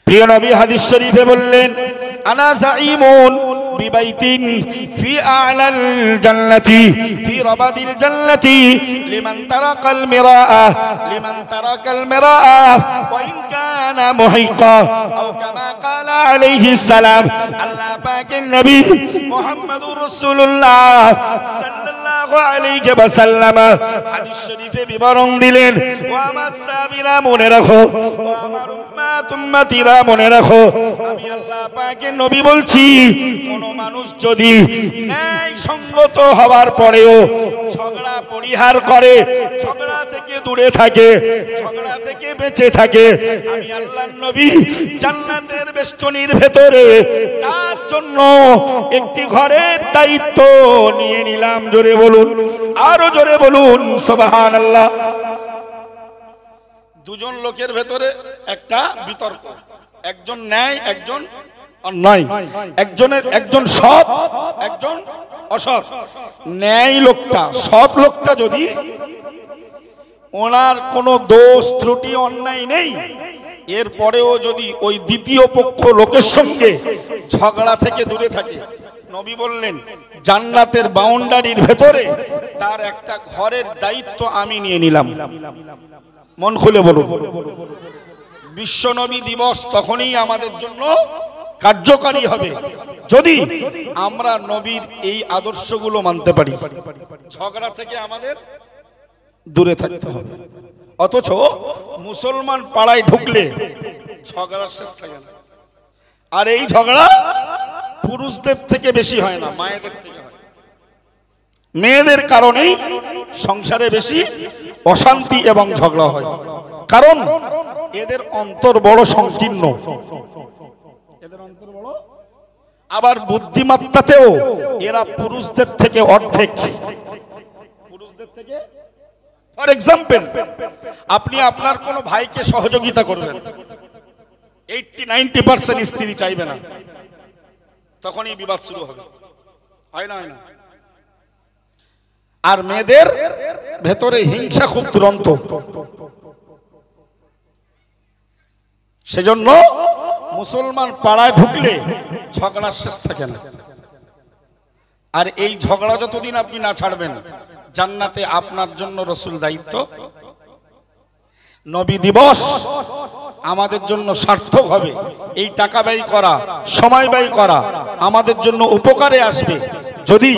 প্রিয় নবী হাদিস শরীফে বললেন, আনা যাইমুন বিবাইতিন ফি আ'লাল জান্নাতি ফি রাবাদিল জান্নাতি লিমান তারাকাল মিরাআ ওয়া ইন কানা মুহিকা আও কামা ক্বালা আলাইহিস সালাম। আল্লাহ পাকের নবী মুহাম্মদুর রাসূলুল্লাহ সাল্লাল্লাহু আলাইহি ওয়াসাল্লাম হাদিস শরীফে বিবরণ দিলেন, ও আমার সাহাবীরা মনে রাখো, ও আমার উম্মতিরা মনে রাখো, আমি আল্লাহ পাকের নবী বলছি, কোন মানুষ যদি ন্যায় সঙ্গত হওয়ার পরেও ঝগড়া পরিহার করে, ঝগড়া থেকে দূরে থাকে, ঝগড়া থেকে বেঁচে থাকে, আমি আল্লাহর নবী জান্নাতের বেষ্টনীর ভেতরে তার জন্য একটি ঘরের দায়িত্ব নিয়ে নিলাম। জোরে বলুন, আরো জোরে বলুন সুবহানাল্লাহ। দুজন লোকের ভেতরে একটা বিতর্ক, একজন ন্যায় একজন অন্যায়, একজন সৎ একজন অসৎ। ন্যায় লোকটা, সৎ লোকটা যদি ওনার কোনো দোষ ত্রুটি অন্যায় নেই, এরপরেও যদি ওই দ্বিতীয় পক্ষ লোকের সঙ্গে ঝগড়া থেকে দূরে থাকে, নবী বললেন জান্নাতের বাউন্ডারির ভেতরে তার একটা ঘরের দায়িত্ব আমি নিয়ে নিলাম। মন খুলে বলুন, বিশ্ব নবী দিবস তখনই আমাদের জন্য কার্যকারী হবে যদি আমরা নবীর এই আদর্শগুলো মানতে পারি। ঝগড়া থেকে আমাদের দূরে থাকতে হবে। অথচ মুসলমান পাড়ায় ঢুকলে ঝগড়া শেষ থাকে না। আর এই ঝগড়া পুরুষদের থেকে বেশি হয় না, মায়েদের থেকে হয়। মেয়েদের কারণেই সংসারে বেশি অশান্তি এবং ঝগড়া হয়, কারণ এদের অন্তর বড় সংকীর্ণ, এদের অন্তর বড়, আবার বুদ্ধিমত্তাতেও এরা পুরুষদের থেকে অর্ধেক। পুরুষদের থেকে, ফর এক্সাম্পল, আপনি আপনার কোনো ভাইকে সহযোগিতা করবেন, 80-90% স্ত্রী চাইবে না, তখনই বিবাদ শুরু হবে, হয় না? হয় না? আর মেয়েদের ভেতরে হিংসা খুব দুরন্ত, সেজন্য মুসলমান পাড়ায় ঢুকলে ঝগড়া শেষ থাকে না। আর এই ঝগড়া যতদিন আপনি না ছাড়বেন, জান্নাতে আপনার জন্য রাসূল দায়িত্ব। নবী দিবস আমাদের জন্য সার্থক হবে। এই টাকা ব্যয় করা, সময় ব্যয় করা আমাদের জন্য উপকারে আসবে যদি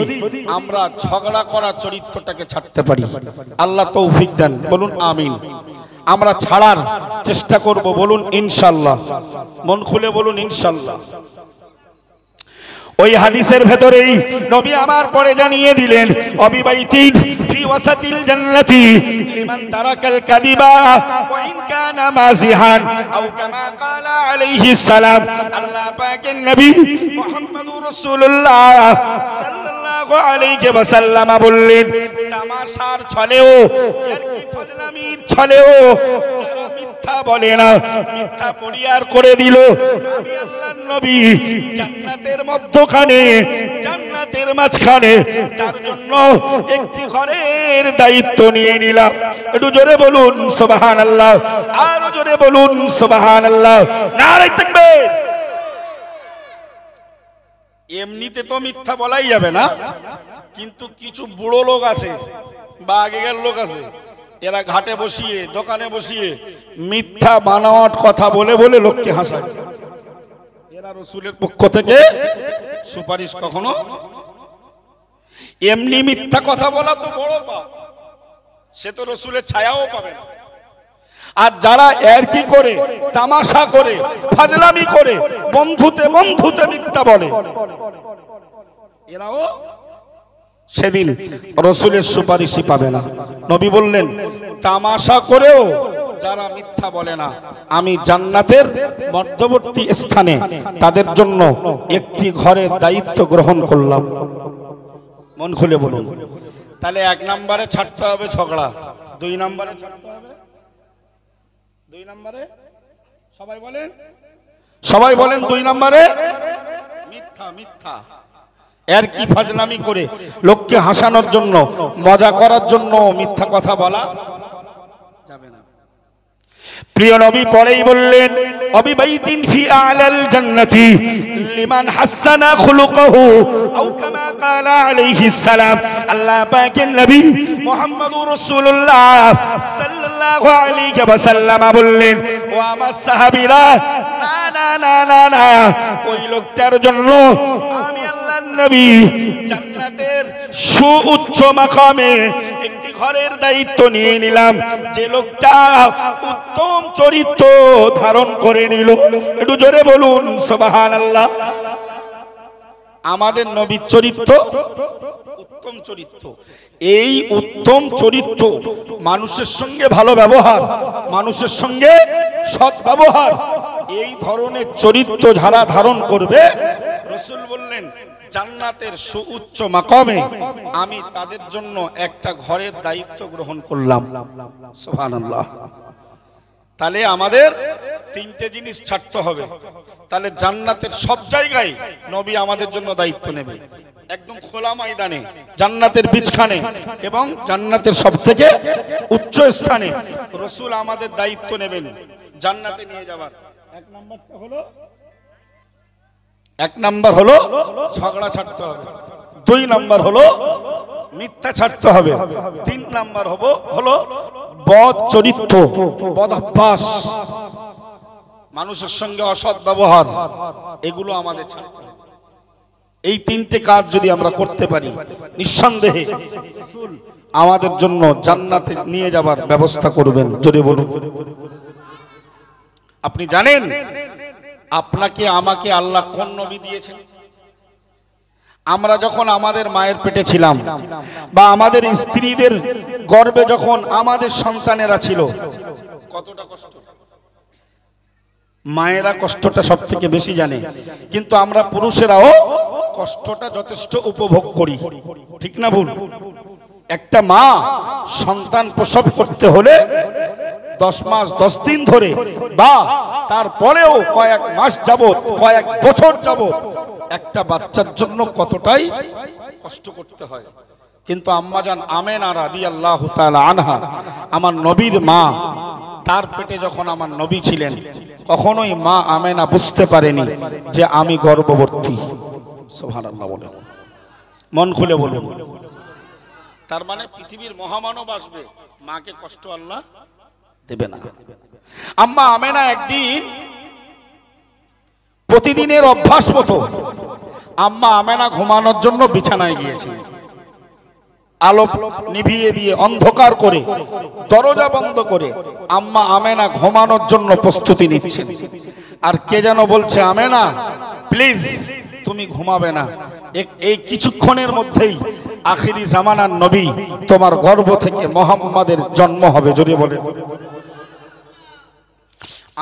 আমরা ঝগড়া করা চরিত্রটাকে ছাড়তে পারি। আল্লাহ তৌফিক দেন, বলুন আমিন। আমরা ছাড়ার চেষ্টা করব, বলুন ইনশাআল্লাহ। মন খুলে বলুন ইনশাআল্লাহ। ওই হাদিসের ভেতরেই নবী আমার পরে জানিয়ে দিলেন, অবিবাইতিন ফি ওয়াসাতিল জান্নাতি লিমান তারাকাল কাযিবা ওয়া ইন কানা মাযিহান আও কামা ক্বালা আলাইহিস সালাম। আল্লাহ পাকের নবী মুহাম্মদুর রাসূলুল্লাহ সাল্লাল্লাহু আলাইহি ওয়াসাল্লাম বললেন, তামাশার ছলেও, ইয়ারকি ফাজলামির ছলেও যারা মিথ্যা বলে না, মিথ্যা পরিহার করে দিল, আমি আল্লাহর নবী জান্নাতের মধ্যখানে, জান্নাতের মাঝখানে তার জন্য একটি ঘরের দায়িত্ব নিয়ে নিলাম। একটু জোরে বলুন সুবহানাল্লাহ, আরো জোরে বলুন সুবহানাল্লাহ, নারে তাকবীর। এমনিতে তো মিথ্যা বলাই যাবে না, কিন্তু কিছু বুড়ো লোক আছে বা আগেকার লোক আছে, এরা ঘাটে বসিয়ে, দোকানে বসিয়ে মিথ্যা বানোয়াট কথা বলে বলে লোককে হাসায়। এরা রাসূলের পক্ষ থেকে সুপারিশ কখনো, এমনি মিথ্যা কথা বলা তো বড় পাপ, সে তো রাসূলের ছায়াও পাবে না। আর যারা এরকি করে, তামাশা করে, ফাজলামি করে, বন্ধুতে বন্ধুতে মিথ্যা বলে, এরাও সেদিন রাসূলের সুপারিশই পাবে না। নবী বললেন, তামাশা করেও যারা মিথ্যা বলে না, আমি জান্নাতের মধ্যবর্তী স্থানে তাদের জন্য একটি ঘরের দায়িত্ব গ্রহণ করলাম। মন খুলে বলুন। তাহলে 1 নম্বরে ছাড়তে হবে ঝগড়া, 2 নম্বরে ছাড়তে হবে, 2 নম্বরে সবাই বলেন 2 নম্বরে মিথ্যা। মিথ্যা এর কি ফাজলামি করে লোককে হাসানোর জন্য, মজা করার জন্য মিথ্যা কথা বলা যাবে না। প্রিয় নবী পরেই বললেন অবিবাইতিন ফি আলাল জান্নাতি লিমান হাসানা খুলুকুহু আও কামা ক্বালা আলাইহিস সালাম। আল্লাহ পাকের নবী মুহাম্মদুর রাসূলুল্লাহ সাল্লাল্লাহু আলাইহি ওয়াসাল্লাম বললেন, ও আমার সাহাবীরা, না না না না না, ওই লোকটার জন্য আমি আল্লাহর নবী জান্নাতের সুউচ্চ মাকামে একটি ঘরের দায়িত্ব নিয়ে নিলাম। যে লোকটা উত্তম চরিত্র ধারণ করে নিল, একটু জোরে বলুন সুবহানাল্লাহ। আমাদের নবীর চরিত্র উত্তম চরিত্র। এই উত্তম চরিত্র, মানুষের সঙ্গে ভালো ব্যবহার, মানুষের সঙ্গে সৎ ব্যবহার, এই ধরনের চরিত্র যারা ধারণ করবে, রাসূল বললেন জান্নাতের সুউচ্চ মাকামে আমি তাদের জন্য একটা ঘরের দায়িত্ব গ্রহণ করলাম। সুবহানাল্লাহ। তাহলে আমাদের তিনটে জিনিস ছাড়তে হবে। তাহলে জান্নাতের সব জায়গায় নবী আমাদের জন্য দায়িত্ব নেবে, একদম খোলা ময়দানে, জান্নাতের বীজখানে এবং জান্নাতের সবথেকে উচ্চ স্থানে রাসূল আমাদের দায়িত্ব নেবেন জান্নাতে নিয়ে যাবার। এক নাম্বার হলো ঝগড়া ছাড়তে হবে, 2 নাম্বার হলো মিথ্যা ছাড়তে হবে, 3 নাম্বার হলো বদ চরিত্র, বদ অভ্যাস, মানুষের সঙ্গে অসৎ ব্যবহার, এগুলো আমাদের ছাড়তে হবে। এই 3টে কাজ যদি আমরা করতে পারি, নিঃসন্দেহে রাসূল আমাদের জন্য জান্নাতে নিয়ে যাবার ব্যবস্থা করবেন। যদি বলুন, আপনি জানেন আপনাকে আমাকে আল্লাহ কোন নবী দিয়েছেন? আমরা যখন আমাদের মায়ের পেটে ছিলাম বা আমাদের স্ত্রীদের গর্ভে যখন আমাদের সন্তানেরা ছিল, কতটা কষ্ট, মায়েরা কষ্টটা সব থেকে বেশি জানে, কিন্তু আমরা পুরুষেরাও কষ্টটা যথেষ্ট উপভোগ করি, ঠিক না ভুল? একটা মা সন্তান প্রসব করতে হলে 10 মাস 10 দিন ধরে বা তারপরেও কয়েক মাস যাবত, কয়েক বছর যাবত একটা বাচ্চার জন্য কতটাই কষ্ট করতে হয়। কিন্তু আম্মাজান আমেনা রাদিয়াল্লাহু তাআলা আনহা, আমার নবীর মা, তার পেটে যখন আমার নবী ছিলেন, কখনোই মা আমেনা বুঝতে পারেনি যে আমি গর্ভবতী। সুবহানাল্লাহ বলেন, মন খুলে বলুন। তার মানে পৃথিবীর মহামানব আসবে, মাকে কষ্ট আল্লাহ দেবে না। আম্মা আমেনা একদিন প্রতিদিনের অভ্যাস মতো আম্মা আমেনা ঘুমানোর জন্য বিছানায় গিয়েছে। আলো নিভিয়ে দিয়ে, অন্ধকার করে, দরজা বন্ধ করে আম্মা আমেনা ঘুমানোর জন্য প্রস্তুতি নিচ্ছেন। আর কে যেন বলছে, আমেনা প্লিজ তুমি ঘুমাবে না, এই কিছুক্ষণের মধ্যেই আখিরি জামানার নবী তোমার গর্ভ থেকে মুহাম্মাদের জন্ম হবে। যদি বলে,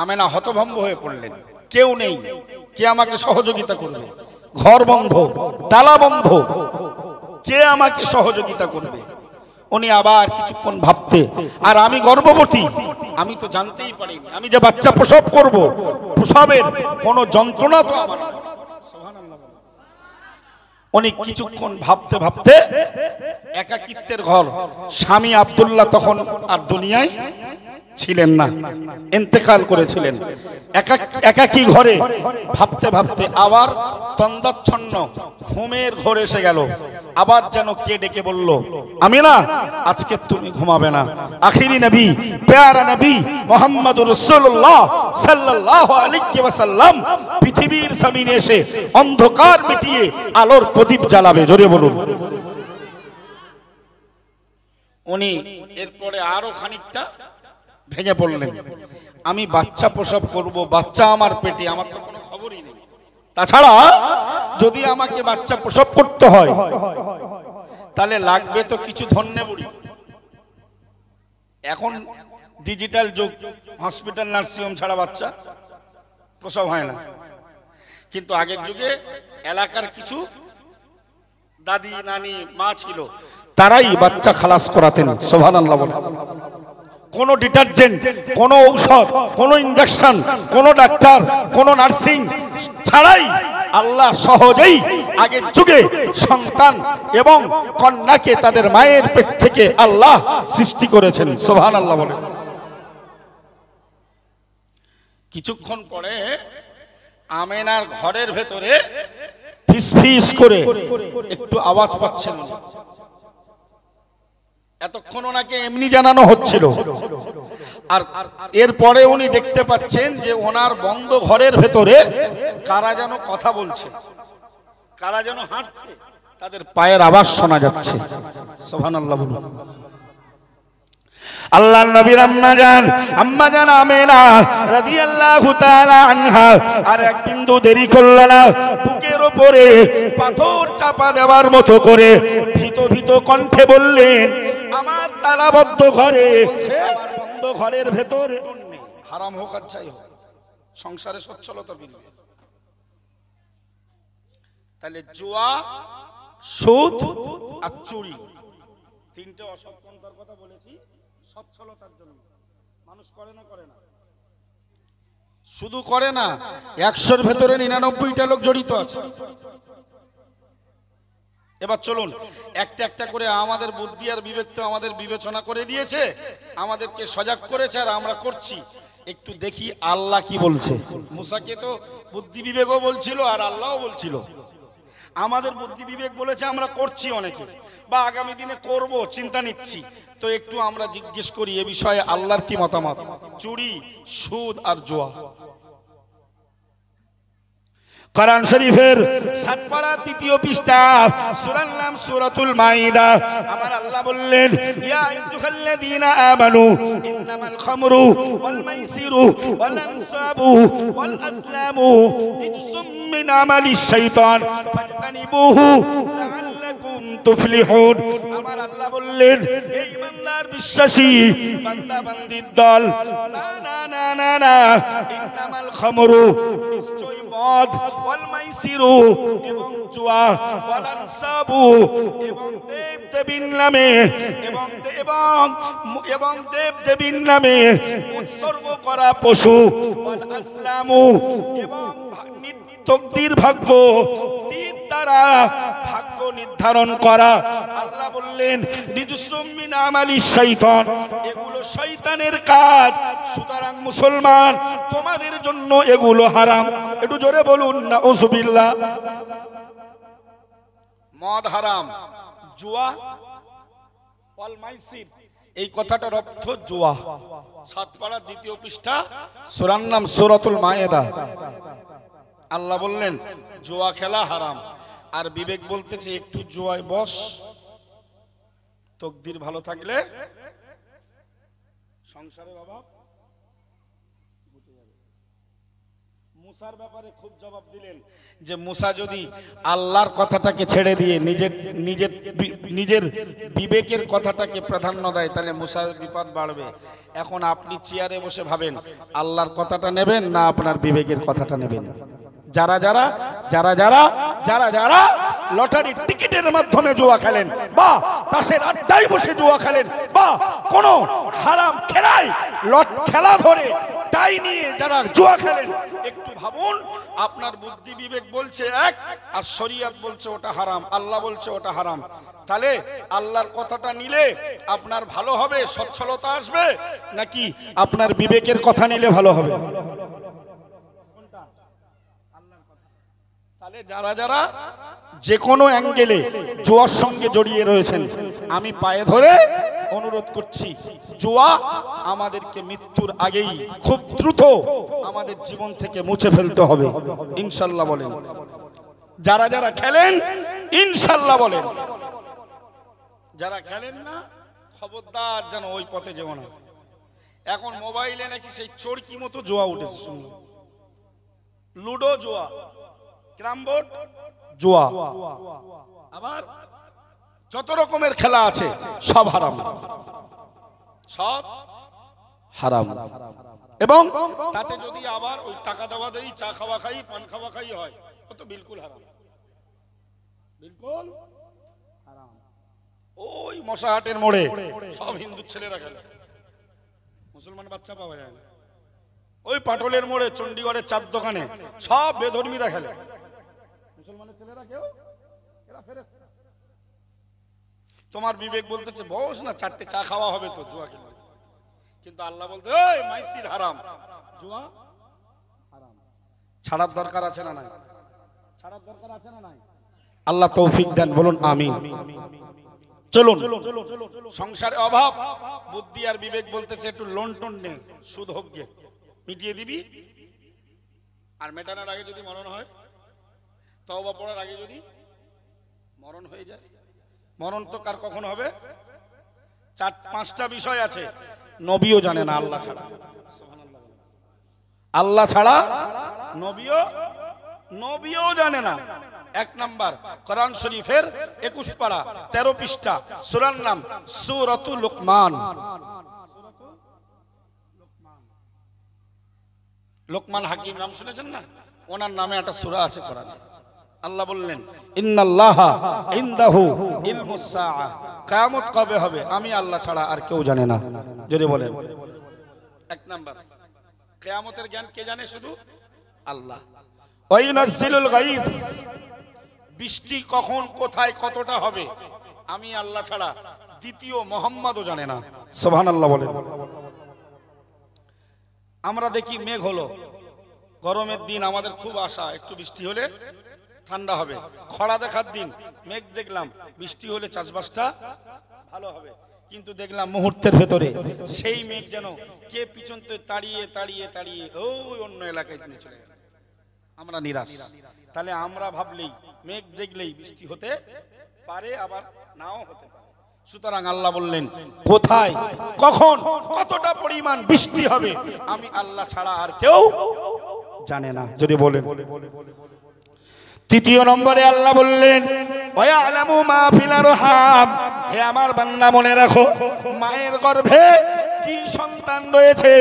আমেনা হতভম্ব হয়ে পড়লেন, কেউ নেই, কে আমাকে সহযোগিতা করবে? ঘর বন্ধ, তালা বন্ধ, কে আমাকে সহযোগিতা করবে? উনি আবার কিছুক্ষণ ভাবতে, আর আমি গর্ভবতী, আমি তো জানতেই পারিনি আমি যে বাচ্চা প্রসব করব, প্রসবের কোনো যন্ত্রণা তো আমার। উনি কিছুক্ষণ ভাবতে ভাবতে, একাকিত্বের ঘর, স্বামী আব্দুল্লাহ তখন আর দুনিয়ায় ছিলেন না, ইন্তেকাল করেছিলেন। একাকী ঘরে ভাবতে ভাবতে আবার তন্দ্রাচ্ছন্ন ঘুমের ঘোর এসে গেল। আবার যেন কে ডেকে বলল, আমিনা আজকে তুমি ঘুমাবে না। আখিরি নবী, প্যারা নবী মুহাম্মদুর রাসূলুল্লাহ সাল্লাল্লাহু আলাইহি ওয়াসাল্লাম পৃথিবীর জমিনে এসে অন্ধকার মিটিয়ে আলোর প্রদীপ জ্বালাবে। জোরে বলুন। উনি এরপরে আরো খানিকটা ভেঙে পড়লেন, আমি বাচ্চা প্রসব করব, বাচ্চা আমার পেটে, আমার তো কোনো খবরই নেই। তাছাড়া যদি আমাকে বাচ্চা প্রসব করতে হয় তাহলে লাগবে তো কিছু ধন্যে বুড়ি। এখন ডিজিটাল যুগ, হসপিটাল নার্সিংহোম ছাড়া বাচ্চা প্রসব হয় না, কিন্তু আগের যুগে এলাকার কিছু দাদি নানি মা ছিল, তারাই বাচ্চা খালাস করাতেন। সুবহানাল্লাহ বলেন। কোনো ডিটারজেন্ট, কোনো ঔষধ, কোনো ইনজেকশন, কোনো ডাক্তার, কোনো নার্সিং ছাড়াই আল্লাহ সহজেই আগের যুগে সন্তান এবং কন্যাকে তাদের মায়ের পেট থেকে আল্লাহ সৃষ্টি করেছেন। সুবহানাল্লাহ বলেন। কিছুক্ষণ পরে আমেনার ঘরের ভেতরে ফিস ফিস করে একটু আওয়াজ পাচ্ছেন। এতক্ষণ ওনাকে এমনি জানানো হচ্ছিল, আর এরপরে উনি দেখতে পাচ্ছেন যে ওনার বন্ধ ঘরের ভেতরে কারা যেন কথা বলছে, কারা যেন হাঁটছে, তাদের পায়ের আওয়াজ শোনা যাচ্ছে। সুবহানাল্লাহ বলুন। আল্লাহর নবীর আম্মা জান আমেনা রাদিয়াল্লাহু তাআলা আনহা আর এক বিন্দু দেরি করল না, বুকের উপরে পাথর চাপা দেওয়ার মতো করে ভীত ভীত কণ্ঠে বললেন, আমার তালাবদ্ধ ঘরে, আমার বন্ধ ঘরের ভেতর হারাম হোক আর যাই হোক, সংসারে সচ্ছলতা বিলবে। তাহলে জুয়া, সুদ আর চুরি, তিনটে অসৎপন্থার কথা বলেছি সচ্ছলতার জন্য। মানুষ করে না? করে না। শুধু করে না, 100-র ভেতরে 99টা লোক জড়িত আছে। এবার চলুন একটা একটা করে, আমাদের বুদ্ধি আর বিবেক তো আমাদের বিবেচনা করে দিয়েছে, আমাদেরকে সজাগ করেছে, আর আমরা করছি। একটু দেখি আল্লাহ কি বলছে। মুসাকে তো বুদ্ধি বিবেকও বলছিল আর আল্লাহও বলছিল। আমাদের বুদ্ধি বিবেক বলেছে, আমরা করছি অনেকে, বা আগামী দিনে করব চিন্তা নিচ্ছি। তো একটু আমরা জিজ্ঞেস করি এ বিষয়ে আল্লাহর কি মতামত। চুরি, সুদ আর জুয়া। কোরআন শরীফের 7 পারা 3য় পৃষ্ঠা, সূরার নাম সূরাতুল মাইদা। আমার আল্লাহ বললেন, ইয়া আইয়ুহাল্লাযীনা আমানু ইন্নামাল খামরু ওয়াল মাইসিরু ওয়াল আনসাবু ওয়াল আসলামু রিজসুম মিন আমালিশ শাইতান ফাজতানিবুহু লাআল্লাকুম তুফলিহুন। আমার আল্লাহ বললেন, হে ঈমানদার বিশ্বাসী বান্দা বান্দির দল, না না না না না, ইন্নামাল খামরু, নিশ্চয় মদ, ওয়াল মাইসিরু এবং জুয়া, ওয়াল আনসাবু এবং দেব-দেবীর নামে, এবং দেব-দেবীর নামে উৎসর্গ করা পশু, ওয়াল আসলামু এবং তকদির, ভাগ্য, তীর দ্বারা ভাগ্য নির্ধারণ করা। আল্লাহ বললেন, রিজসুম মিন আমালিশ শাইতান, এগুলো শয়তানের কাজ। সুতরাং মুসলমান, তোমাদের জন্য এগুলো হারাম। একটু জোরে বলুন না নাউযুবিল্লাহ। মদ হারাম, জুয়া, ওয়াল মাইসির, এই কথাটার অর্থ জুয়া। 7 পারা 2য় পৃষ্ঠা, সূরার নাম সূরাতুল মায়েদা। আল্লাহ বললেন জুয়া খেলা হারাম, আর বিবেক বলতেছে একটু জুয়ায় বস, তকদির ভালো থাকলে সংসারের অভাব। মুসার ব্যাপারে খুব জবাব দিলেন যে মুসা যদি আল্লাহর কথাটাকে ছেড়ে দিয়ে নিজের বিবেকের কথাটাকে প্রাধান্য দেয়, তাহলে মুসার বিপদ বাড়বে। এখন আপনি চেয়ারে বসে ভাবেন, আল্লাহর কথাটা নেবেন না আপনার বিবেকের কথাটা নেবেন? যারা যারা যারা যারা যারা যারা লটারির টিকিটের মাধ্যমে জুয়া খেলেন, বা তাসের আড্ডায় বসে জুয়া খেলেন, বা কোন হারাম খেলায় খেলা ধরে তাই নিয়ে যারা জুয়া খেলেন, একটু ভাবুন, আপনার বুদ্ধি বিবেক বলছে এক, আর শরীয়ত বলছে ওটা হারাম, আল্লাহ বলছে ওটা হারাম। তাহলে আল্লাহর কথাটা নিলে আপনার ভালো হবে, সচ্ছলতা আসবে, নাকি আপনার বিবেকের কথা নিলে ভালো হবে? তাহলে যারা যারা যে কোনো অ্যাঙ্গেলে জুয়ার সঙ্গে জড়িয়ে রয়েছেন, আমি পায়ে ধরে অনুরোধ করছি, জুয়া আমাদেরকে মৃত্যুর আগেই খুব দ্রুত আমাদের জীবন থেকে মুছে ফেলতে হবে, ইনশাল্লাহ বলেন। যারা যারা খেলেন ইনশাল্লাহ বলেন, যারা খেলেন না খবরদার যেন ওই পথে যেও না। এখন মোবাইলে নাকি সেই চোরকি মতো জুয়া উঠেছে, শুনুন, লুডো জুয়া, ক্যারাম বোর্ড জুয়া, আবার যত রকমের খেলা আছে সব হারাম, সব হারাম। এবং তাতে যদি আবার ওই টাকা দেওয়া দেই, চা খাওয়া খাই, পান খাওয়া খাই হয়, ও তো বিলকুল হারাম, বিলকুল হারাম। ওই মশাহাটের মোড়ে সব হিন্দু ছেলেরা খেলে, মুসলমান বাচ্চা পাওয়া যায় না। ওই পাটলের মোড়ে চণ্ডীগড়ের চার দোকানে সব বেধর্মীরা খেলে, মুসলমানের ছেলেরা কেউ, এরা ফেরেশতা। তোমার বিবেক বলতেছে বস না, 4টে চা খাওয়া হবে তো জুয়া খেলে, কিন্তু আল্লাহ বলতে ওই মাইসির হারাম, জুয়া ছাড়ার দরকার আছে না নাই? ছাড়ার দরকার আছে না নাই? আল্লাহ তৌফিক দেন, বলুন আমিন। চলুন, সংসারে অভাব, বুদ্ধি আর বিবেক বলতেছে একটু লোন টোন নে, সুদ হোক গে, মিটিয়ে দিবি। আর মেটানোর আগে যদি মরণ হয়, তওবা পড়ার আগে যদি মরণ হয়ে যায়, মরণ তো কার কখন হবে? 4-5টা বিষয় আছে, নবীও জানে না আল্লাহ ছাড়া। আল্লাহ ছাড়া নবীও জানে না। 1 নাম্বার, কোরআন শরীফের 21 পারা 13 পৃষ্ঠা, সূরার নাম সূরাতুল লুকমান। লোকমান হাকিম নাম শুনেছেন না? ওনার নামে একটা সূরা আছে কোরআনে। আল্লাহ বললেন, ইন্নাল্লাহা ইনদাহু ইলমুস সাআ, কিয়ামত কবে হবে আমি আল্লাহ ছাড়া আর কেউ জানে না। যদি বলেন 1 নাম্বার, কিয়ামতের জ্ঞান কে জানে? শুধু আল্লাহ। ওয়া ইউনাজ্জিলুল গায়থ, বৃষ্টি কখন কোথায় কতটা হবে আমি আল্লাহ ছাড়া দ্বিতীয় মুহাম্মদও জানে না। সুবহানাল্লাহ বলেন। আমরা দেখি মেঘ হলো, গরমের দিন আমাদের খুব আশা একটু বৃষ্টি হলে ঠান্ডা হবে। খরা দেখার দিন মেঘ দেখলাম, বৃষ্টি হলে চাষবাসটা ভালো হবে। কিন্তু দেখলাম মুহূর্তের ভেতরে সেই মেঘ যেন কে পিছন থেকে তাড়িয়ে তাড়িয়ে তাড়িয়ে ওই অন্য এলাকায় নিয়ে চলে গেল। আমরা নিরাশ। তাহলে আমরা ভাবলেই মেঘ দেখলেই বৃষ্টি হতে পারে, আবার নাও হতে পারে। সুতরাং আল্লাহ বললেন, কোথায় কখন কতটা পরিমাণ বৃষ্টি হবে আমি আল্লাহ ছাড়া আর কেউ জানে না। যদি বলেন। তৃতীয় নম্বরে আল্লাহ বললেন, ওয়ায়ালামু মা ফিল আরহাম, হে আমার বান্দা মনে রাখো, মায়ের গর্ভে কি সন্তান রয়েছে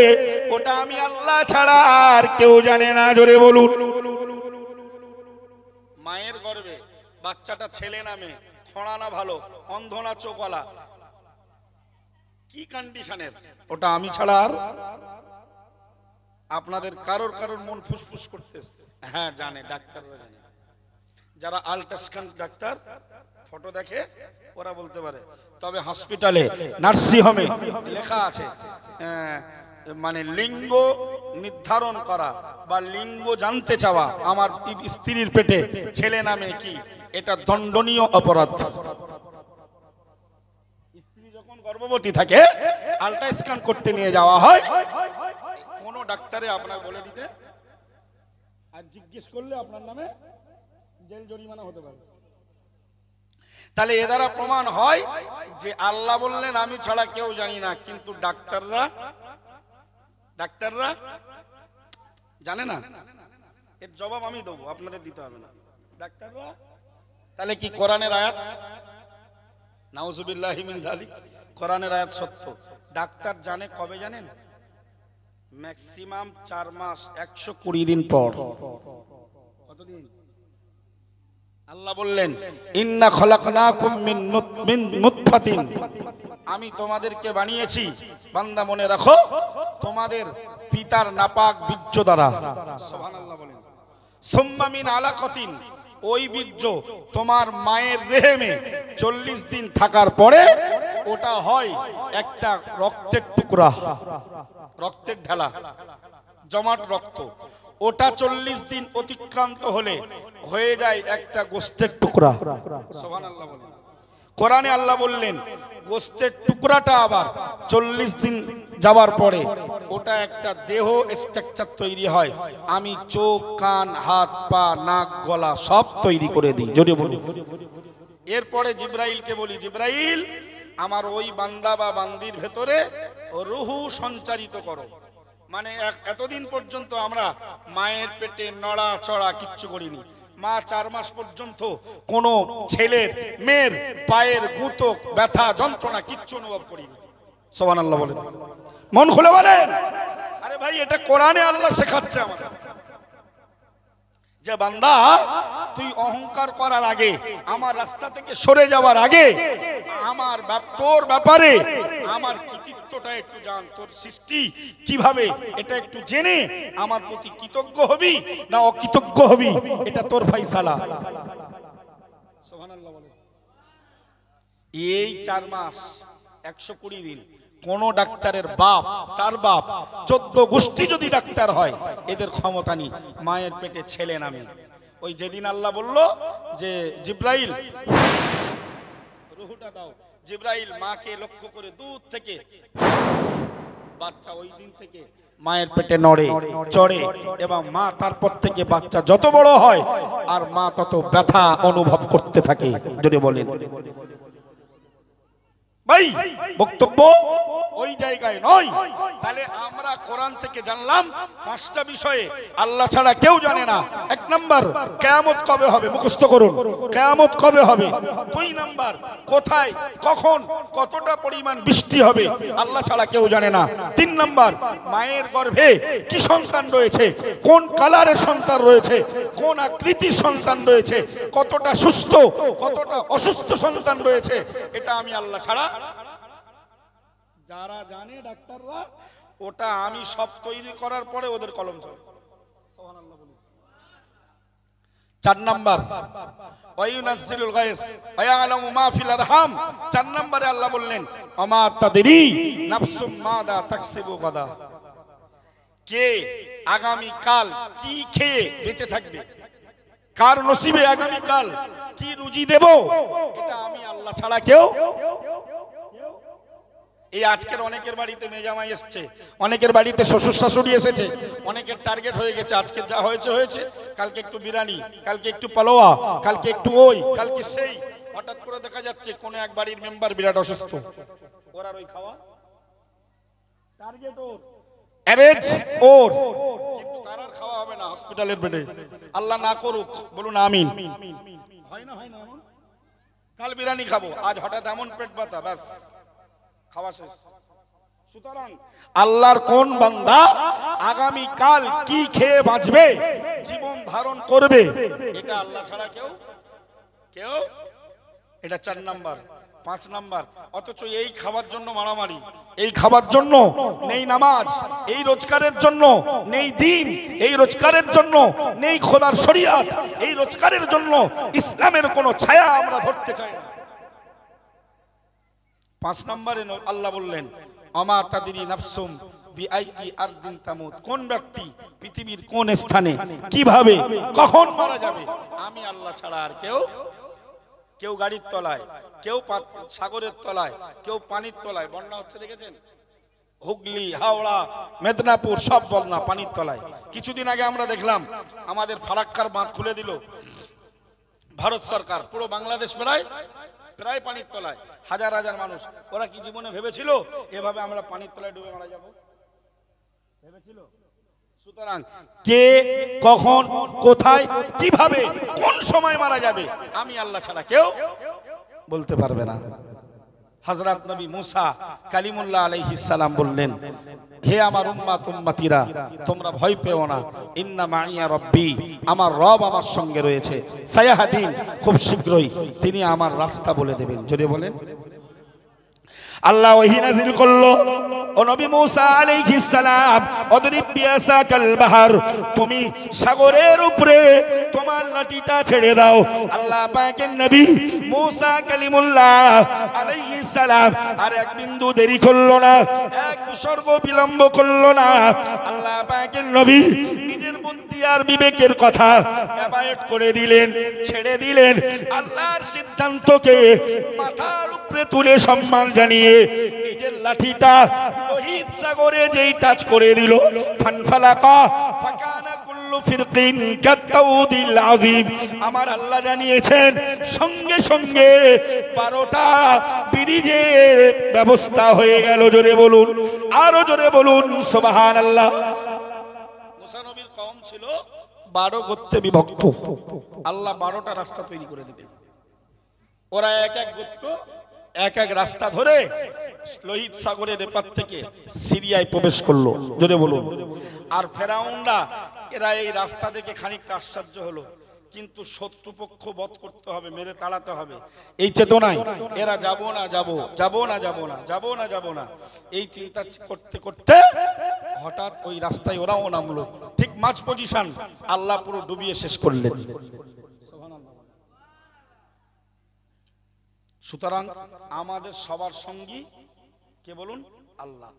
ওটা আমি আল্লাহ ছাড়া আর কেউ জানে না। জোরে বলুন। মায়ের গর্ভে বাচ্চাটা ছেলে না মেয়ে, খোঁড়া না ভালো, অন্ধ না চোখওয়ালা, কি কন্ডিশনের, ওটা আমি ছাড়া আর আপনাদের কারোর মন ফুসফুস করতেছে। হ্যাঁ জানে, ডাক্তাররা জানে। যারা আল্ট্রাসাউন্ড ডাক্তার ফটো দেখে ওরা বলতে পারে। তবে হসপিটালে নার্সিং হোমে লেখা আছে, মানে লিঙ্গ নির্ধারণ করা বা লিঙ্গ জানতে চাওয়া আমার স্ত্রীর পেটে ছেলে নামে কি, এটা দণ্ডনীয় অপরাধ। স্ত্রী যখন গর্ভবতী থাকে আল্ট্রাসাউন্ড করতে নিয়ে যাওয়া হয়, কোন ডাক্তারে আপনার বলে দিতে আর জিজ্ঞেস করলে আপনার নামে জেল জরিমানা হতে পারে। তাহলে এ দ্বারা প্রমাণ হয় যে আল্লাহ বললেন আমি ছাড়া কেউ জানি না, কিন্তু ডাক্তাররা জানে না। এর জবাব আমি দেবো, আপনাদের দিতে হবে না। ডাক্তাররা তাহলে কি কোরআনের আয়াত, নাউজুবিল্লাহি মিন যালিক, কোরআনের আয়াত সত্য। ডাক্তার জানে কবে জানেন? ম্যাক্সিমাম 4 মাস 120 দিন পর। কতদিন? আল্লাহ বললেন, ইন্না খলাকনাকুম মিন নুতফাতিন, আমি তোমাদেরকে বানিয়েছি বান্দা মনে রাখো তোমাদের পিতার নাপাক বীর্য দ্বারা। সুবহানাল্লাহ বলেন। সুম্মা মিন আলাকাতিন, ওই বীর্য তোমার মায়ের রেহেমে 40 দিন থাকার পরে ওটা হয় একটা রক্তের টুকরা, রক্তের ঢালা, জমাট রক্ত। ওটা 40 দিন অতিক্রান্ত হলে হয়ে যায় একটা গোস্তের টুকরা। সুবহানাল্লাহ বলেন। কোরআনে আল্লাহ বললেন গোস্তের টুকরাটা আবার 40 দিন যাওয়ার পরে ওটা একটা দেহ স্ট্রাকচার তৈরি হয়। আমি চোখ, কান, হাত, পা, নাক, গলা সব তৈরি করে দিই। যদি বলি এরপরে জিব্রাইলকে বলি, জিব্রাইল আমার ওই বান্দা বা বান্দির ভেতরে রূহু সঞ্চারিত করো। মানে এতদিন পর্যন্ত আমরা মায়ের পেটে নড়া চড়া কিচ্ছু করিনি। মা 4 মাস পর্যন্ত কোন ছেলের মেয়ের পায়ের গুঁতো, ব্যথা, যন্ত্রণা কিচ্ছু অনুভব করিনি। সুবহানাল্লাহ বলেন। মন খুলে বলেন। আরে ভাই, এটা কোরআনে আল্লাহ শেখাচ্ছে আমাদের যে বান্দা তুই অহংকার করার আগে, আমার রাস্তা থেকে সরে যাওয়ার আগে আমার তোর ব্যাপারে আমার কৃতিত্বটা একটু জান, তোর সৃষ্টি কিভাবে এটা একটু জেনে আমার প্রতি কৃতজ্ঞ হবি না অকৃতজ্ঞ হবি, এটা তোর ফয়সালা। সুবহানাল্লাহ বলেন। এই 4 মাস 120 দিন কোন ডাক্তারের বাপ, তার বাপ 14 গোষ্ঠী যদি ডাক্তার হয়, এদের ক্ষমতা নেই মায়ের পেটে ছেলে নামে। ওই যেদিন আল্লাহ বলল যে জিব্রাইল রুহুটা দাও, জিব্রাইল মাকে লক্ষ্য করে দূর থেকে বাচ্চা ওই দিন থেকে মায়ের পেটে নড়ে চড়ে, এবং মা তারপর থেকে বাচ্চা যত বড় হয় আর মা তত ব্যথা অনুভব করতে থাকে। যদি বলেন ভাই, বক্তব্য ওই জায়গায় নয়। তাহলে আমরা কোরআন থেকে জানলাম 5টা বিষয়ে আল্লাহ ছাড়া কেউ জানে না। 1 নাম্বার, কিয়ামত কবে হবে, মুখস্থ করুন, কিয়ামত কবে হবে। 2 নাম্বার, কোথায় কখন কতটা পরিমাণ বৃষ্টি হবে আল্লাহ ছাড়া কেউ জানে না। 3 নাম্বার, মায়ের গর্ভে কি সন্তান রয়েছে, কোন কালারের সন্তান রয়েছে, কোন আকৃতির সন্তান রয়েছে, কতটা সুস্থ কতটা অসুস্থ সন্তান রয়েছে, এটা আমি আল্লাহ ছাড়া, যারা জানে ডাক্তাররা, ওটা আমি সব তৈরি করার পরে ওদের কলম চলে। 4 নাম্বার, ওয়ায়ুনাজ্জিলুল গায়স ওয়ায়ালামু মা ফিল আরহাম। 4 নম্বরে আল্লাহ বললেন আমা তাদরি নাফসুম মাদা তাকসিবু গাদা, কে আগামী কাল কি খেয়ে বেঁচে থাকবে, কার নসিবে আগামী কাল কি রুজি দেব, এটা আমি আল্লাহ ছাড়া কেউ। এই আজকের অনেকের বাড়িতে মেজামাই এসছে, অনেকের বাড়িতে শ্বশুর শাশুড়ি এসেছে, অনেকের টার্গেট হয়ে গেছে, আজকে যা হয়েছে হয়েছে, কালকে একটু বিরিয়ানি, কালকে একটু পালোয়া, কালকে একটু ওই, কালকে সেই। হঠাৎ করে দেখা যাচ্ছে কোন এক বাড়ির মেম্বার বিরাট অসুস্থ, ওর আর ওই খাওয়া টার্গেট ওর, অ্যারেঞ্জ ওর, কিন্তু তার আর খাওয়া হবে না হসপিটালের বেডে। আল্লাহ না করুক, বলুন আমিন। হয় না হয় না, কাল বিরিয়ানি খাবো, আজ হঠাৎ এমন পেট ব্যথা, ব্যাস খাওয়া শেষ। সুতরাং আল্লাহর কোন বান্দা আগামী কাল কি খেয়ে বাঁচবে, জীবন ধারণ করবে, এটা আল্লাহ ছাড়া কেউ কেউ। এটা 4 নাম্বার। 5 নাম্বার, অথচ এই খাবার জন্য মারামারি, এই খাবার জন্য নেই নামাজ, এই রোজগারের জন্য নেই দিন, এই রোজগারের জন্য নেই খোদার শরিয়াত, এই রোজগারের জন্য ইসলামের কোনো ছায়া আমরা ধরতে চাই না। 5 নম্বরে আল্লাহ বললেন আমা তাদরি নাফসুম বিআইয়ি আরদিন তামুত, কোন ব্যক্তি পৃথিবীর কোন স্থানে কিভাবে কখন মারা যাবে, আমি আল্লাহ ছাড়া আর কেউ। কেউ গাড়ির তলায়, কেউ সাগরের তলায়, কেউ পানির তলায়। বন্যা হচ্ছে দেখেছেন, হুগলি হাওড়া মেদিনীপুর সব বন্যা পানির তলায়। কিছুদিন আগে আমরা দেখলাম আমাদের ফারাক্কার বাঁধ খুলে দিল ভারত সরকার, পুরো বাংলাদেশ প্রায় পানির তলায়, হাজার হাজার মানুষ। ওরা কি জীবনে ভেবেছিল এভাবে আমরা পানির তলায় ডুবে মারা যাব? ভেবেছিল? সুতরাং কে কখন কোথায় কিভাবে কোন সময় মারা যাবে আমি আল্লাহ ছাড়া কেউ বলতে পারবে না। হযরত নবী মুসা কালিমুল্লাহ আলাইহিস সালাম বললেন, হে আমার উম্মত উম্মতিরা, তোমরা ভয় পেও না, ইন্না মাইয়া রব্বি, আমার রব আমার সঙ্গে রয়েছে, সায়াহাদিন, খুব শীঘ্রই তিনি আমার রাস্তা বলে দেবেন। যদি বলেন আল্লাহ ওহী নাযিল করলো, ও নবী মুসা আলাইহিস সালাম, অদরিব বিয়াসাকাল বাহর, তুমি সাগরের উপরে তোমার লাঠিটা ছেড়ে দাও। আল্লাহ পাকের নবী মুসা কালিমুল্লাহ আলাইহিস সালাম আর এক বিন্দু দেরি করলো না, এক বিসর্গ বিলম্ব করলো না। আল্লাহ পাকের নবী নিজের বুদ্ধি আর বিবেকের কথা অ্যাভয়েড করে দিলেন, ছেড়ে দিলেন। আল্লাহর সিদ্ধান্তকে মাথার উপরে তুলে সম্মান জানিয়ে নিজের লাঠিটা লোহিত সাগরে যেই টাচ করে দিল, ফানফালাকা ফাকানা কুল্লু ফিরকিন কাত্তাউদিল আযীম, আমার আল্লাহ জানিয়েছেন সঙ্গে সঙ্গে 12টা ব্রিজের ব্যবস্থা হয়ে গেল। জোরে বলুন, আরো জোরে বলুন সুবহানাল্লাহ। মুসা নবীর কওম ছিল 12 গোত্রে বিভক্ত, আল্লাহ 12টা রাস্তা তৈরি করে দিবেন। ওরা এক এক গোত্র এক এক রাস্তা ধরে লোহিত সাগরের এপার থেকে সিরিয়ায় প্রবেশ করলো। জোরে বলুন। আর ফেরাউনরা এরা এই রাস্তা দেখে খানিকটা আশ্চর্য হলো, কিন্তু শত্রুপক্ষ বধ করতে হবে, মেরে তাড়াতে হবে, এই চেতনায় এরা যাব না যাব যাব না যাব না যাব না যাব না এই চিন্তা করতে করতে হঠাৎ ওই রাস্তায় ওরাও নামলো, ঠিক মাঝ পজিশন, আল্লাহ পুরো ডুবিয়ে শেষ করলেন। সুতরাং আমাদের সবার সঙ্গী কে বলুন? আল্লাহ।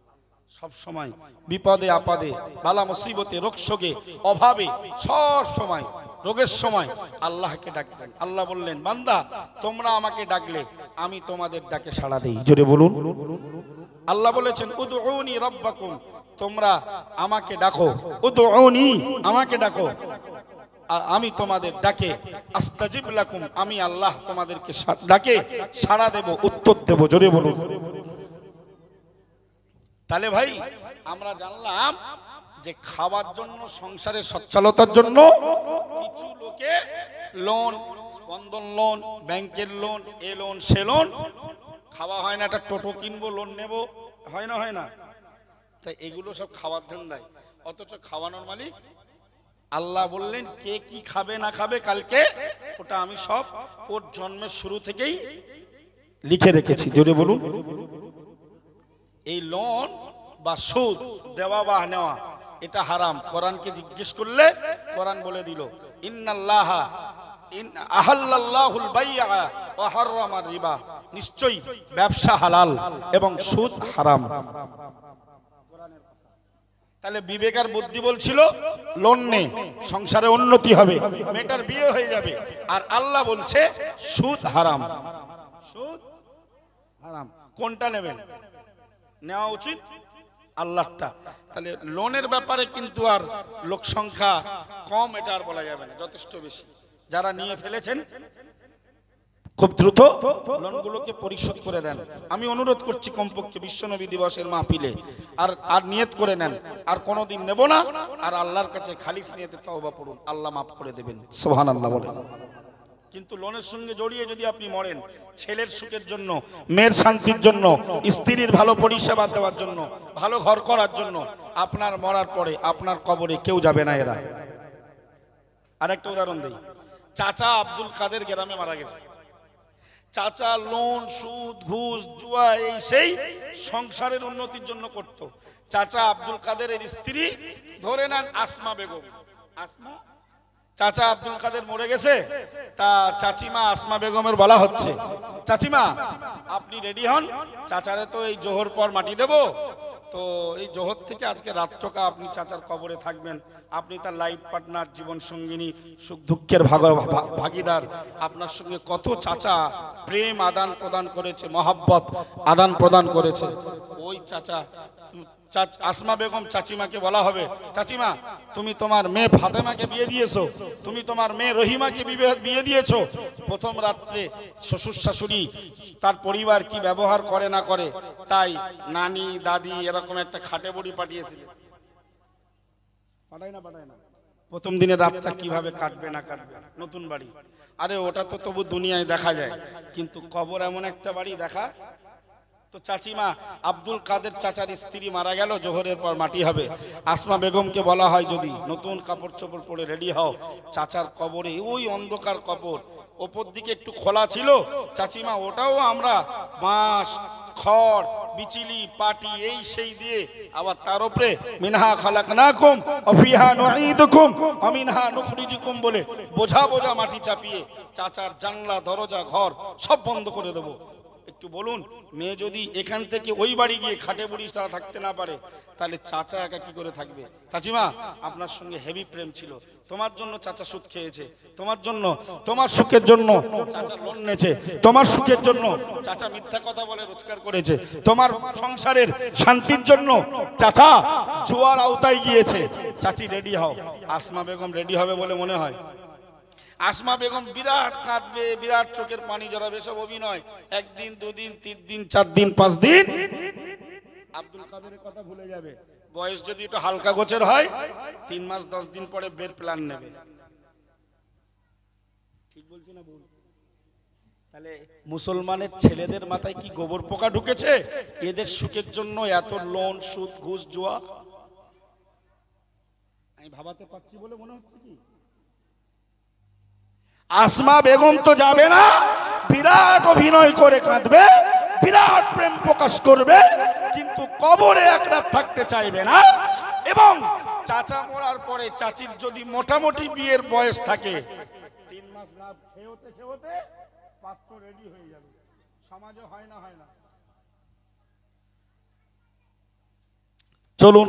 সব সময় বিপদে আপদে, বালা মুসিবতে, রোগ শোকে, অভাবে, সব সময় রোগের সময় আল্লাহকে ডাকবেন। আল্লাহ বললেন, বান্দা তোমরা আমাকে ডাকলে আমি তোমাদের ডাকে সাড়া দেই। জোরে বলুন। আল্লাহ বলেছেন, উদউনি রাব্বাকুম, তোমরা আমাকে ডাকো। উদউনি, আমাকে ডাকো, আমি তোমাদের ডাকে আস্তাজিব লাকুম, আমি আল্লাহ তোমাদেরকে ডাকে সাড়া দেব, উত্তর দেব। জোরে বলুন। তাহলে ভাই আমরা জানলাম যে খাওয়ার জন্য, সংসারের সচ্ছলতার জন্য কিছু লোকে লোন, বন্ধন লোন, ব্যাংকের লোন, এ লোন সে লোন, খাওয়া হয় না, একটা টোটো কিনবো, লোন নেব, হয় না, হয় না? তাই এগুলো সব খাওয়ার ধান্দায়, অথচ খাওয়ানোর মালিক আল্লাহ। বললেন, কে কি খাবে না খাবে কালকে ওটা আমি সব ওর জন্মের শুরু থেকেই লিখে রেখেছি। জোরে বলুন। এই লোন বা সুদ দেওয়া বা নেওয়া এটা হারাম। কোরআনকে জিজ্ঞেস করলে কোরআন বলে দিল, ইন্নাল্লাহা আহাল্লাল্লাহুল বাই'a ওয়া হাররামার রিবা, নিশ্চয়ই ব্যবসা হালাল এবং সুদ হারাম। তাহলে বিবেকার বুদ্ধি বলছিল লোন নে, সংসারে উন্নতি হবে, মেয়েটার বিয়ে হয়ে যাবে। আর আল্লাহ বলছে সুদ হারাম, সুদ হারাম। কোনটা নেবেন? নেওয়া উচিত আল্লাহটা। তাহলে লোনের ব্যাপারে কিন্তু আর লোক সংখ্যা কম এটা আর বলা যাবে না, যথেষ্ট বেশি। যারা নিয়ে ফেলেছেন খুব দ্রুত লোনগুলোকে পরিশোধ করে দেন। আমি অনুরোধ করছি কমপক্ষে বিশ্বনবী দিবসের মাহফিলে আর নিয়ত করে নেন, আর কোনোদিন নেব না, আর আল্লাহর কাছে খালিস নিয়তে তওবা পড়ুন, আল্লাহ মাফ করে দেবেন। সুবহানাল্লাহ বলেন। কিন্তু লোনের সঙ্গে জড়িয়ে যদি আপনি মরেন, ছেলের সুখের জন্য, মেয়ের শান্তির জন্য, স্ত্রীর ভালো পরিষেবা দেওয়ার জন্য, ভালো ঘর করার জন্য, আপনার মরার পরে আপনার কবরে কেউ যাবে না এরা। আরেকটা উদাহরণ দেই। চাচা আব্দুল কাদের গ্রামে মারা গেছে। চাচা লোন, সুদ, ঘুষ, জুয়া এই সেই সংসারের উন্নতির জন্য করত। চাচা আব্দুল কাদেরের স্ত্রী ধরে নেন আসমা বেগম। আসমা, চাচা আব্দুল কাদের মরে গেছে, তা চাচিমা আসমা বেগমের বলা হচ্ছে, চাচিমা আপনি রেডি হন, চাচারে তো এই জোহর পর মাটি দেব, তো এই জোহর থেকে আজকে রাতটা আপনি চাচার কবরে থাকবেন। আপনি তার লাইফ পার্টনার, জীবন সঙ্গিনী, সুখ দুঃখের ভাগিদার। আপনার সঙ্গে কত চাচা প্রেম আদান প্রদান করেছে, মহাব্বত আদান প্রদান করেছে। ওই চাচা আসমা বেগম চাচিমাকে বলা হবে, চাচিমা তুমি তোমার মেয়ে ফাতেমাকে বিয়ে দিয়েছো, তুমি তোমার মেয়ে রহিমাকে বিয়ে দিয়েছো। প্রথম রাত্রে শ্বশুর শাশুড়ি তার পরিবার কি ব্যবহার করে না করে, তাই নানি দাদি এরকম একটা খাটে বড়ি পাঠিয়েছিল। পাঠায় না প্রথম দিনের রাতটা কিভাবে কাটবে না কাটবে, নতুন বাড়ি, আরে ওটা তো তবু দুনিয়ায় দেখা যায়, কিন্তু কবর এমন একটা বাড়ি দেখা। তো চাচিমা আব্দুল কাদের চাচার স্ত্রী মারা গেল, জোহরের পর মাটি হবে। আসমা বেগমকে বলা হয়, যদি নতুন কাপড় চোপড় পরে রেডি হও, চাচার কবরে ওই অন্ধকার কবর, ওপর দিকে একটু খোলা ছিল, চাচিমা ওটাও আমরা বাঁশ, খড়, বিচিলি, পাটি এই সেই দিয়ে, আবার তার উপরে মিনহা খালাকনাকুম ওয়া ফিহা নুঈদুকুম ওয়া মিনহা নুখরিজুকুম বলে বোঝা বোঝা মাটি চাপিয়ে চাচার জানলা, দরজা, ঘর সব বন্ধ করে দেবো। একটু বলুন, মেয়ে যদি এখান থেকে ওই বাড়ি গিয়ে খাটে বুড়ি তারা থাকতে না পারে, তাহলে চাচা একা কি করে থাকবে? চাচিমা আপনার সঙ্গে হেভি প্রেম ছিল, তোমার জন্য চাচা সুদ খেয়েছে, তোমার জন্য, তোমার সুখের জন্য চাচা লোন নিয়েছে, তোমার সুখের জন্য চাচা মিথ্যা কথা বলে রোজগার করেছে, তোমার সংসারের শান্তির জন্য চাচা জুয়ার আওতায় গিয়েছে। চাচি রেডি হও। আসমা বেগম রেডি হবে বলে মনে হয়? আসমা বেগম বিরাট কাঁদবে, বিরাট চোখের পানি জড়াবে, সব অভিনয়। একদিন, দুদিন, 3 দিন, 4 দিন, 5 দিন আব্দুল কাদেরের কথা ভুলে যাবে। বয়স যদি একটু হালকা গোছের হয়, 3 মাস 10 দিন পরে বের প্ল্যান নেবে। ঠিক বলছি না ভুল? তাহলে মুসলমানের ছেলেদের মাথায় কি গোবর পোকা ঢুকেছে? এদের সুখের জন্য এত লোন, সুদ, ঘুষ, জুয়া। আমি ভাবাতে পারছি বলে মনে হচ্ছে কি? আসমা বেগম তো যাবে না, বিরাট অভিনয় করে কাঁদবে, বিরাট প্রেম প্রকাশ করবে, কিন্তু কবরে এক রাত থাকতে চাইবে না। এবং চাচা মরার পরে চাচির যদি মোটামুটি বিয়ের বয়স থাকে, 3 মাস না খেতে খেতে পাত্র রেডি হয়ে যাবে। সমাজে হয় না, হয় না? চলুন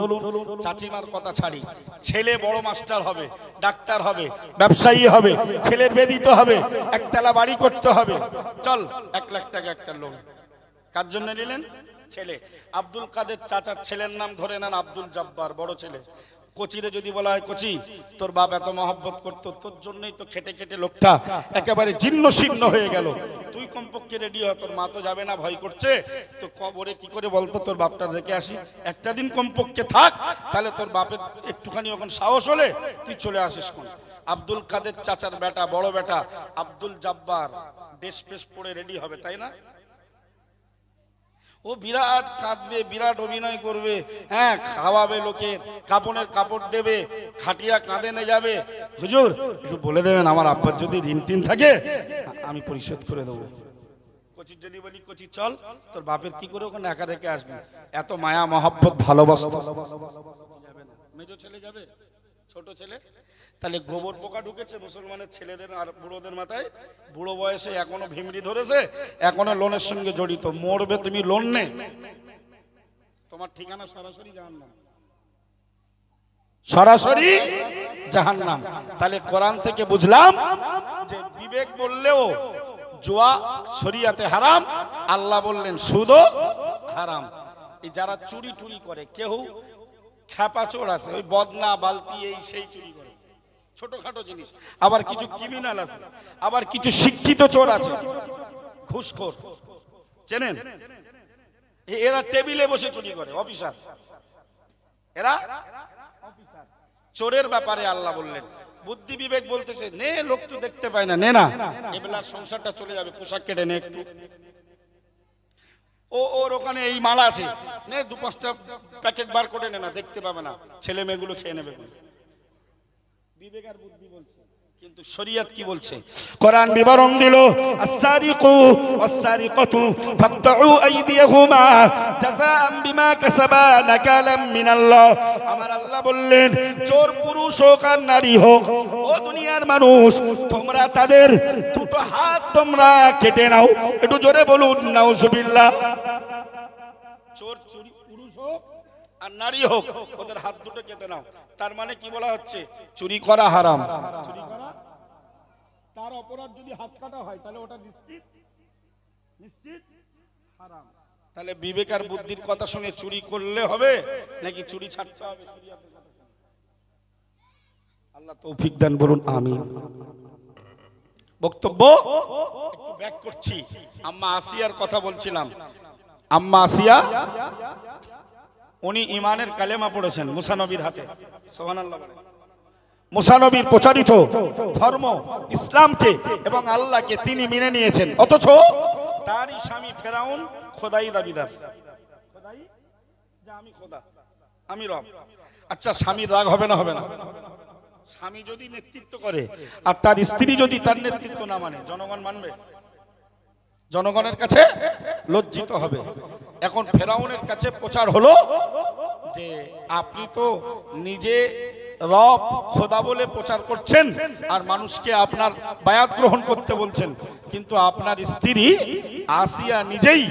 চাচিমার কথা ছাড়ি, ছেলে বড় মাস্টার হবে, ডাক্তার হবে, ব্যবসায়ী হবে, ছেলের বিয়ে দিতে হবে, একতলা বাড়ি করতে হবে, চল 1 লাখ টাকা একটা লোন। কার জন্য নিলেন? ছেলে। আব্দুল কাদের চাচার ছেলের নাম ধরে নেন আব্দুল জব্বার, বড় ছেলে। কোচিরে যদি বলা হয়, কোচি তোর বাপ এত মহব্বত করতো, তোর জন্যই তো খেটে খেটে লোকটা একেবারে জীর্ণ শীর্ণ হয়ে গেল, তুই কমপক্ষে রেডি হ, তোর মা তো যাবে না, ভয় করছে, তো কবরে কি করে বলতো তোর বাপটা রেখে আসি, একটা দিন কমপক্ষে থাক, তাহলে তোর বাপের একটুখানি ওখানে সাহস হলে তুই চলে আসিস কোন। আব্দুল কাদের চাচার বেটা, বড় বেটা আব্দুল জব্বার দেশ পেশ পড়ে রেডি হবে, তাই না? ও বিরাট কাঁদবে, বিরাট অভিনয় করবে, হ্যাঁ, খাওয়াবে লোকের, কাপড়ের কাপড় দেবে, খাটিয়া কাঁদে নিয়ে যাবে। হুজুর একটু বলে দেবেন আমার আব্বার যদি ঋণ টিন থাকে আমি পরিশোধ করে দেবো। কোচির যদি বলি, কোচি চল, তোর বাপের কি করে ওখানে একা রেখে আসবে, এত মায়া মহব্বত ভালোবাসা। মেজো ছেলে যাবে, ছোট ছেলে, তাহলে গোবর পোকা ঢুকেছে মুসলমানের ছেলেদের আর বুড়োদের মাথায়, বুড়ো বয়সে এখনো ভিমড়ি ধরেছে, এখনো লোনের সঙ্গে জড়িত, মরবে তুমি লোন নে, তোমার ঠিকানা সরাসরি জাহান্নাম, সরাসরি জাহান্নাম। তাহলে কোরআন থেকে বুঝলাম যে বিবেক বললেও জুয়া শরিয়াতে হারাম, আল্লাহ বললেন সুদও হারাম। এই যারা চুরি টুরি করে, কেউ খেপা চোর আছে, ওই বদনা বালতি এই সেই চুরি করে, ছোটখাটো জিনিস, আবার কিছু ক্রিমিনাল আছে, আবার কিছু শিক্ষিত চোর আছে, ঘুষখোর, চেনেন? এরা টেবিলে বসে চুরি করে, অফিসার, এরা অফিসার। চোরের ব্যাপারে আল্লাহ বললেন, বুদ্ধি বিবেক বলতেছে নে, লোক তো দেখতে পায় না, নে না, এবেলার সংসারটা চলে যাবে, পোশাক কেটে নে একটু, ওর ওখানে এই মাল আছে, নে 2-5টা প্যাকেট বার করে নে না, দেখতে পাবে না, ছেলে মেয়েগুলো খেয়ে নেবে। বিবেক আর বুদ্ধি বলছে, কিন্তু শরীয়ত কি বলছে? কোরআন বিবরণ দিল, আস-সারিকু ওয়াস-সারিকাতু ফাকতাউ আইদিয়াহুমা জাযাআন বিমা কাসাবা নাকালাম মিনাল্লাহ। আমার আল্লাহ বললেন, চোর পুরুষ হোক আর নারী হোক, ও দুনিয়ার মানুষ, তোমরা তাদের দুটো হাত তোমরা কেটে নাও। একটু জোরে বলুন নাউজুবিল্লাহ। চোর চুরি পুরুষ হোক আর নারী হোক, ওদের হাত দুটো কেটে নাও। তার মানে কি বলা হচ্ছে? চুরি করা হারাম, চুরি করা, তার অপরাধ যদি হাত কাটা হয় তাহলে ওটা নিশ্চিত নিশ্চিত হারাম। তাহলে বিবেক আর বুদ্ধির কথা শুনে চুরি করলে হবে নাকি চুরি ছাড়তে হবে? আল্লাহ তৌফিক দেন, বলুন আমিন। বক্তব্য একটু ব্যাক করছি। আম্মা আসিয়ার কথা বলছিলাম। আম্মা আসিয়া উনি ইমানের কালেমা পড়েছেন মুসা নবীর হাতে, সুবহানাল্লাহ বলেন। মুসা নবীর প্রচারিত ধর্ম ইসলামকে এবং আল্লাহকে তিনি মেনে নিয়েছেন, অথচ তারই স্বামী ফেরাউন খোদাই দাবিদার, খোদাই, যে আমি খোদা, আমি রব। আচ্ছা, স্বামীর রাগ হবে না? হবে না? স্বামী যদি নেতৃত্ব করে আর তার স্ত্রী যদি তার নেতৃত্ব না মানে, জনগণ মানবে? জনগণের কাছে লজ্জিত হবে। এখন ফেরাউনের কাছে প্রচার হলো যে আপনি তো নিজে রব খোদা বলে প্রচার করছেন আর মানুষকে আপনার বায়াত গ্রহণ করতে বলছেন, কিন্তু আপনার স্ত্রী আসিয়া নিজেই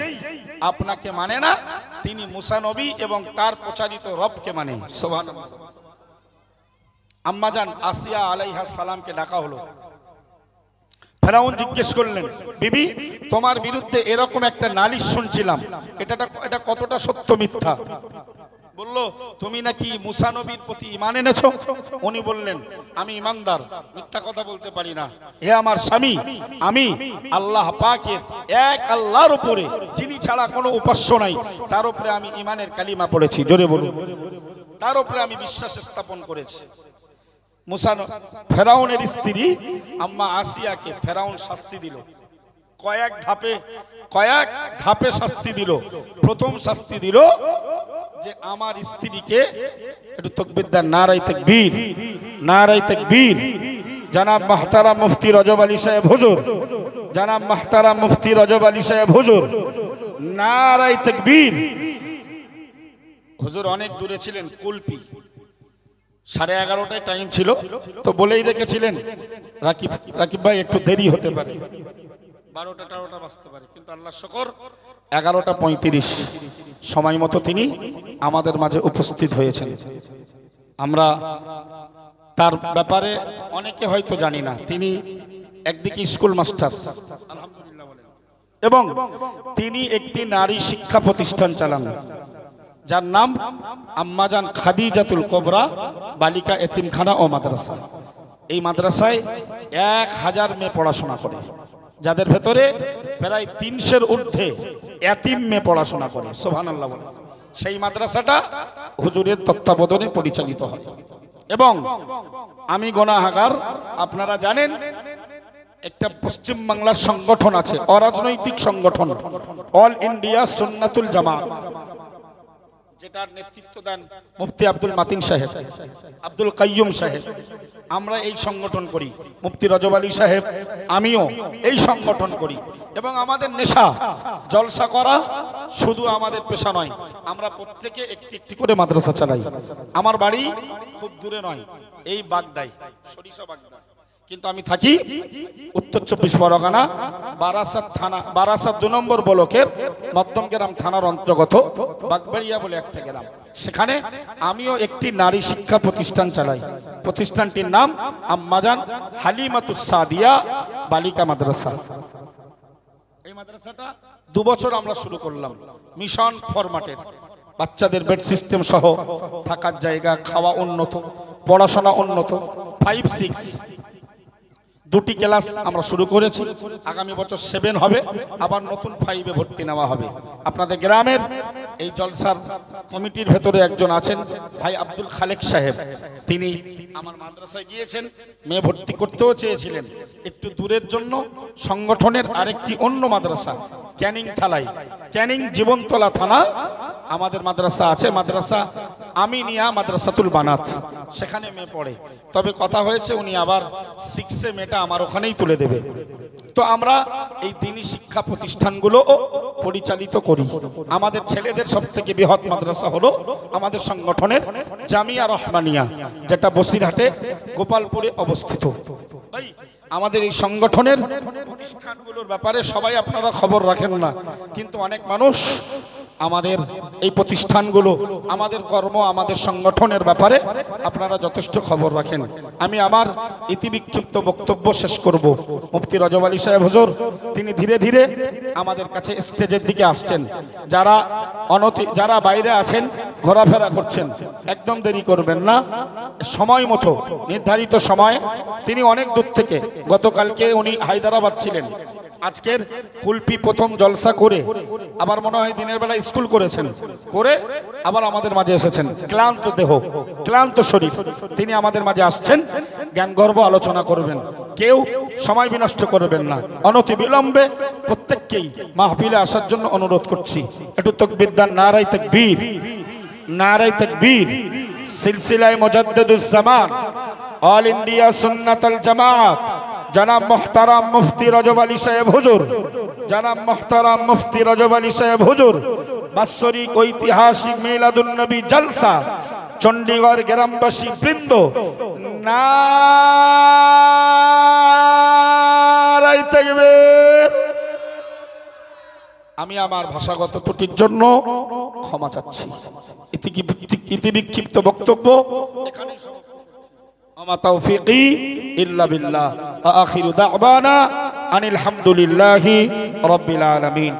আপনাকে মানে না, তিনি মুসা নবী এবং তার প্রচারিত রবকে মানে। সুবহানাল্লাহ। আম্মাজান আসিয়া আলাইহিস সালামকে ডাকা হলো। ফেরাউন জিজ্ঞেস করলেন, বিবি তোমার বিরুদ্ধে এরকম একটা নালিশ শুনছিলাম, এটা কতটা সত্য মিথ্যা? বলল, তুমি নাকি মুসা নবীর প্রতি ঈমান এনেছো। উনি বললেন, আমি ঈমানদার, মিথ্যা কথা বলতে পারি না। হে আমার স্বামী, আমি আল্লাহ পাকের এক আল্লাহর উপরে, যিনি ছাড়া কোনো উপাস্য নাই, তার উপরে আমি ঈমানের কালিমা পড়েছি। জোরে বলুন। তার উপরে আমি বিশ্বাস স্থাপন করেছি। মুসা ফেরাউনের স্ত্রী আম্মা আসিয়াকে ফেরাউন শাস্তি দিল, কয়েক ধাপে শাস্তি দিল। প্রথম শাস্তি দিল যে আমার স্ত্রীকে, একটু তাকবীর দেন, নারায়ে তাকবীর, নারায়ে তাকবীর। জনাব মুহতারাম মুফতি রজব আলী সাহেব হুজুর, জনাব মুহতারাম মুফতি রজব আলী সাহেব হুজুর, নারায়ে তাকবীর। হুজুর অনেক দূরে ছিলেন, কুলপি, 11:30টায় টাইম ছিল, তো বলেই রেখেছিলেন রাকিব ভাই একটু দেরি হতে পারে, 12টা 13টা বাজতে পারে, কিন্তু আল্লাহ শুকর 11:35 সময় মতো তিনি আমাদের মাঝে উপস্থিত হয়েছেন। আমরা তার ব্যাপারে অনেকে হয়তো জানি না, তিনি একদিকে স্কুল মাস্টার আলহামদুলিল্লাহ বলেন, এবং তিনি একটি নারী শিক্ষা প্রতিষ্ঠান চালান যার নাম আম্মাজান খাদিজাতুল কোবরা বালিকা এতিমখানা ও মাদ্রাসা। এই মাদ্রাসায় 1000 মেয়ে পড়াশোনা করে, যাদের ভেতরে প্রায় 300-এর ঊর্ধ্বে এতিম মেয়ে পড়াশোনা করে। সুবহানাল্লাহ বলে। সেই মাদ্রাসাটা হুজুরের তত্ত্বাবধানে পরিচালিত হয়। এবং আমি গুনাহগার, আপনারা জানেন একটা পশ্চিম বাংলার সংগঠন আছে, অরাজনৈতিক সংগঠন, অল ইন্ডিয়া সুন্নাতুল জামাত, যেটার নেতৃত্ব দেন মুফতি আব্দুল মাতিন সাহেব, আব্দুল কাইয়ুম সাহেব। আমরা এই সংগঠন করি, মুফতি রজব আলী সাহেব, আমিও এই সংগঠন করি। এবং আমাদের নেশা জলসা করা শুধু আমাদের পেশা নয়, আমরা প্রত্যেকে একটি একটি করে মাদ্রাসা চালাই। আমার বাড়ি খুব দূরে নয়, এই বাগদায়, সরিষা বাগদা, কিন্তু আমি থাকি উত্তর 24 পরগনা বারাসাত থানা, বারাসাত 2 নম্বর ব্লকের মধ্যমগ্রাম থানার অন্তর্গত বাগবাড়িয়া বলে একটা গ্রাম। সেখানে আমিও একটি নারী শিক্ষা প্রতিষ্ঠান চালাই। প্রতিষ্ঠানটির নাম আম্মাজান হালিমাতুস সাদিয়া বালিকা মাদ্রাসা। এই মাদ্রাসাটা 2 বছর আমরা শুরু করলাম মিশন ফরম্যাটের। বাচ্চাদের বেড সিস্টেম সহ, থাকার জায়গা, খাওয়া উন্নত, পড়াশোনা উন্নত। 5-6 দুটি ক্লাস আমরা শুরু করেছি। আগামী বছর 7 হবে, আবার নতুন 5-এ ভর্তি নেওয়া হবে। আপনাদের গ্রামের এই জলসার কমিটির ভেতরে একজন আছেন ভাই আব্দুল খালেক সাহেব, তিনি আমার মাদ্রাসায় গিয়েছেন, মেয়ে ভর্তি করতেও চেয়েছিলেন। একটু দূরের জন্য সংগঠনের আরেকটি অন্য মাদ্রাসা ক্যানিং থানায়, ক্যানিং জীবনতলা থানা আমাদের মাদ্রাসা আছে, মাদ্রাসা আমিনিয়া মাদ্রাসাতুল বানাত, সেখানে মেয়ে পড়ে। তবে কথা হয়েছে উনি আবার 6-এ মেয়েটা আমার ওখানেই তুলে দেবে। তো আমরা এই দ্বীনি শিক্ষা প্রতিষ্ঠানগুলো পরিচালিত করি। আমাদের ছেলেদের সবথেকে বৃহৎ মাদ্রাসা হলো আমাদের সংগঠনের জামিয়া রহমানিয়া, যেটা বসিরহাটে গোপালপুরে অবস্থিত। ভাই, আমাদের এই সংগঠনের প্রতিষ্ঠানগুলোর ব্যাপারে সবাই আপনারা খবর রাখেন না, কিন্তু অনেক মানুষ আমাদের এই প্রতিষ্ঠানগুলো, আমাদের কর্ম, আমাদের সংগঠনের ব্যাপারে আপনারা যথেষ্ট খবর রাখেন। আমি আমার ইতিবিক্ষিপ্ত বক্তব্য শেষ করব। মুফতি রজব আলী সাহেব হুজুর তিনি ধীরে ধীরে আমাদের কাছে স্টেজের দিকে আসছেন। যারা বাইরে আছেন, ঘোরাফেরা করছেন, একদম দেরি করবেন না। সময় মতো, নির্ধারিত সময়, তিনি অনেক দূর থেকে, গতকালকে উনি হায়দ্রাবাদ ছিলেন, আজকের কুলপি প্রথম জলসা করে আবার মনে হয় দিনের বেলা স্কুল করেছেন, করে আবার আমাদের মাঝে এসেছেন। ক্লান্ত দেহ, ক্লান্ত শরীর, তিনি আমাদের মাঝে আসছেন, জ্ঞান গর্ব আলোচনা করবেন। কেউ সময় বিনষ্ট করবেন না। অনতি বিলম্বে প্রত্যেককেই মাহফিলে আসার জন্য অনুরোধ করছি। একটু তাকবীর দান, নারায়ে তাকবীর, নারায়ে তাকবীর। সিলসিলায়ে মুজাদ্দিদুজ জামান অল ইন্ডিয়া সুন্নাতুল জামাত জনাব মুহতারাম মুফতি রজব আলী সাহেব হুজুর, জনাব মুহতারাম মুফতি রজব আলী সাহেব হুজুর বাৎসরিক ঐতিহাসিক মিলাদুন নবী জলসা চণ্ডীগড় গ্রামবাসী বৃন্দ নারায়ে তাকবীর। আমি আমার ভাষাগত ত্রুটির জন্য ক্ষমা চাচ্ছি। ইতিবিক্ষিপ্ত বক্তব্য এখানেই সমাপ্ত। আমা তাওফীকি ইল্লা বিল্লাহ। আখিরু দাওয়ানা আনিল হামদুলিল্লাহি রাব্বিল আলামিন।